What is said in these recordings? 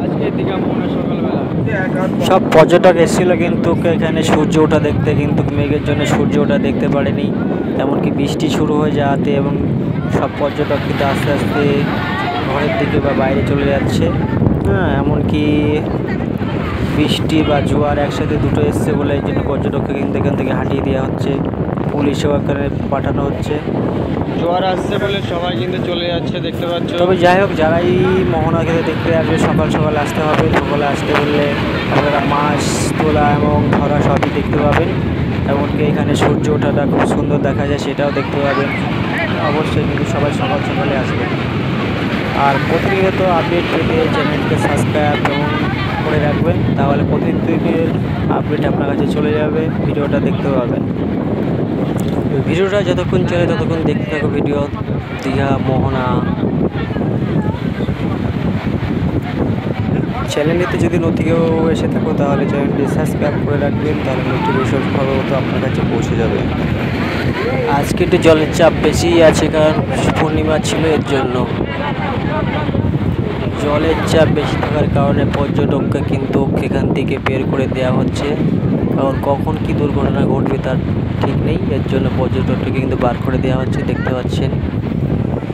আজকে দীঘা মোহনা সকালবেলা সব পর্যটক এসেছিল কিন্তু এখানে সূর্য ওঠা দেখতে, কিন্তু মেঘের জন্য সূর্য ওঠা দেখতে পারেনি। এমনকি বৃষ্টি শুরু হয়ে যাওয়াতে এবং সব পর্যটক কিন্তু আস্তে আস্তে ঘরের দিকে বা বাইরে চলে যাচ্ছে। হ্যাঁ, এমনকি বৃষ্টি বা জোয়ার একসাথে দুটো এসছে বলে এই জন্য পর্যটককে কিন্তু এখান থেকে হাঁটিয়ে দেওয়া হচ্ছে, পুলিশও এখানে পাঠানো হচ্ছে। জোয়ার আসছে বলে সবাই কিন্তু চলে যাচ্ছে, দেখতে পাচ্ছ। তবে যাই হোক, যারাই মোহনাকে দেখতে আসবে সকাল সকাল আসতে হবে। সকালে আসতে বললে আপনারা মাছ তোলা এবং ধরা সবই দেখতে পাবেন। এমনকি এখানে সূর্য ওঠাটা খুব সুন্দর দেখা যায়, সেটাও দেখতে পাবেন। অবশ্যই কিন্তু সবাই সকাল সকালে আসবেন। আর প্রতিনিয়ত আপডেট পেতে চ্যানেলকে সাবস্ক্রাইব এবং করে রাখবেন, তাহলে প্রতিদিনের আপডেট আপনার কাছে চলে যাবে, ভিডিওটা দেখতে পাবেন। ভিডিওটা যতক্ষণ চলে ততক্ষণ দেখতে থাকো ভিডিও। দীঘা মোহনা চ্যানেলটিতে যদি নতুন কেউ এসে থাকো তাহলে চ্যানেলটি সাবস্ক্রাইব করে রাখবেন, তাহলে নোটিফিকেশন খবর তো আপনার কাছে পৌঁছে যাবে। আজকে একটু জলের চাপ বেশিই আছে, কারণ পূর্ণিমা ছিল, এর জন্য জলের চাপ বেশি থাকার কারণে পর্যটককে কিন্তু এখান থেকে বের করে দেওয়া হচ্ছে, কারণ কখন কি দুর্ঘটনা ঘটবে তার ঠিক নেই। এর জন্য পর্যটককে কিন্তু বার করে দেওয়া হচ্ছে, দেখতে পাচ্ছেন।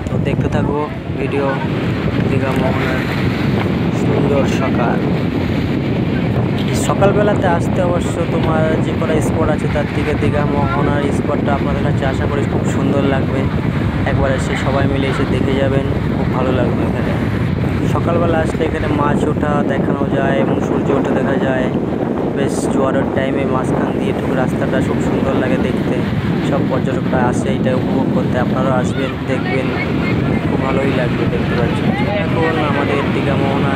তো দেখতে থাকবো ভিডিও দীঘা মোহনার সুন্দর সকাল। সকালবেলাতে আসতে অবশ্য তোমার যে কটা স্পট আছে তার থেকে দীঘা মোহনার স্পটটা আপনাদের কাছে আশা করি খুব সুন্দর লাগবে। একবার এসে সবাই মিলে এসে দেখে যাবেন, খুব ভালো লাগবে। এখানে সকালবেলা আসলে এখানে মাছ ওঠা দেখানো যায় এবং সূর্য ওঠা দেখা যায়। বেশ জোয়ারের টাইমে মাঝখান দিয়ে ঢুকে রাস্তাটা খুব সুন্দর লাগে দেখতে। সব পর্যটকরা আসে এটা উপভোগ করতে, আপনারাও আসবেন, দেখবেন, খুব ভালোই লাগবে, দেখতে পাচ্ছেন। এখন আমাদের দীঘা মোহনা